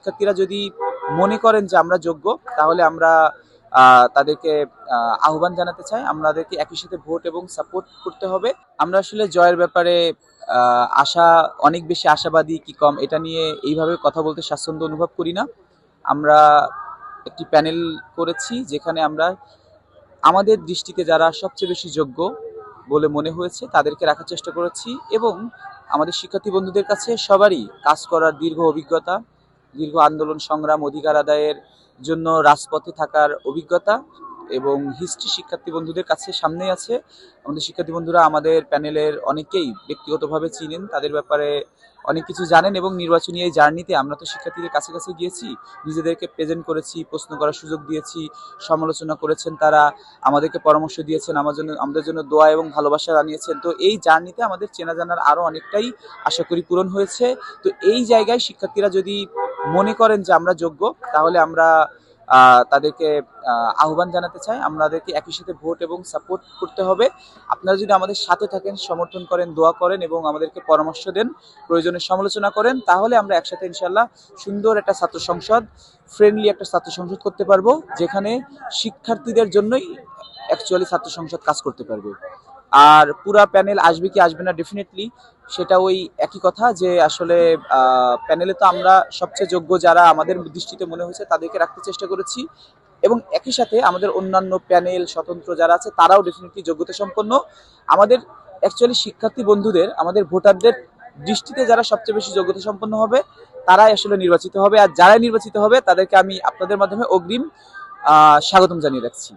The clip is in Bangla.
শিক্ষার্থীরা যদি মনে করেন যে আমরা যোগ্য, তাহলে আমরা তাদেরকে আহ্বান জানাতে চাই আমাদেরকে একই সাথে ভোট এবং সাপোর্ট করতে হবে। আমরা আসলে জয়ের ব্যাপারে আশা অনেক বেশি আশাবাদী কি কম এটা নিয়ে এইভাবে কথা বলতে স্বাচ্ছন্দ্য অনুভব করি না। আমরা একটি প্যানেল করেছি যেখানে আমরা আমাদের দৃষ্টিতে যারা সবচেয়ে বেশি যোগ্য বলে মনে হয়েছে তাদেরকে রাখার চেষ্টা করেছি এবং আমাদের শিক্ষার্থী বন্ধুদের কাছে সবারই কাজ করার দীর্ঘ অভিজ্ঞতা, দীর্ঘ আন্দোলন সংগ্রাম, অধিকার আদায়ের জন্য রাজপথে থাকার অভিজ্ঞতা এবং হিস্ট্রি শিক্ষার্থী বন্ধুদের কাছে সামনেই আছে। আমাদের শিক্ষার্থী বন্ধুরা আমাদের প্যানেলের অনেকেই ব্যক্তিগতভাবে চিনেন, তাদের ব্যাপারে অনেক কিছু জানেন এবং নির্বাচনী এই জার্নিতে আমরা তো শিক্ষার্থীদের কাছে কাছে গিয়েছি, নিজেদেরকে প্রেজেন্ট করেছি, প্রশ্ন করার সুযোগ দিয়েছি, সমালোচনা করেছেন তারা, আমাদেরকে পরামর্শ দিয়েছেন, আমাদের জন্য দোয়া এবং ভালোবাসা জানিয়েছেন। তো এই জার্নিতে আমাদের চেনা জানার আরও অনেকটাই আশা করি পূরণ হয়েছে। তো এই জায়গায় শিক্ষার্থীরা যদি মনে করেন যে আমরা যোগ্য, তাহলে আমরা তাদেরকে আহ্বান জানাতে চাই আমাদেরকে একই সাথে ভোট এবং সাপোর্ট করতে হবে। আপনারা যদি আমাদের সাথে থাকেন, সমর্থন করেন, দোয়া করেন এবং আমাদেরকে পরামর্শ দেন, প্রয়োজনে সমালোচনা করেন, তাহলে আমরা একসাথে ইনশাল্লাহ সুন্দর একটা ছাত্র সংসদ, ফ্রেন্ডলি একটা ছাত্র সংসদ করতে পারবো, যেখানে শিক্ষার্থীদের জন্যই অ্যাকচুয়ালি ছাত্র সংসদ কাজ করতে পারবে। আর পুরা প্যানেল আসবে কি আসবে না ডেফিনেটলি সেটা ওই একই কথা, যে আসলে প্যানেলে তো আমরা সবচেয়ে যোগ্য যারা আমাদের দৃষ্টিতে মনে হয়েছে তাদেরকে রাখতে চেষ্টা করেছি এবং একই সাথে আমাদের অন্যান্য প্যানেল স্বতন্ত্র যারা আছে তারাও ডেফিনেটলি যোগ্যতা সম্পন্ন। আমাদের অ্যাকচুয়ালি শিক্ষার্থী বন্ধুদের, আমাদের ভোটারদের দৃষ্টিতে যারা সবচেয়ে বেশি যোগ্যতা সম্পন্ন হবে তারাই আসলে নির্বাচিত হবে, আর যারাই নির্বাচিত হবে তাদেরকে আমি আপনাদের মাধ্যমে অগ্রিম স্বাগতম জানিয়ে রাখছি।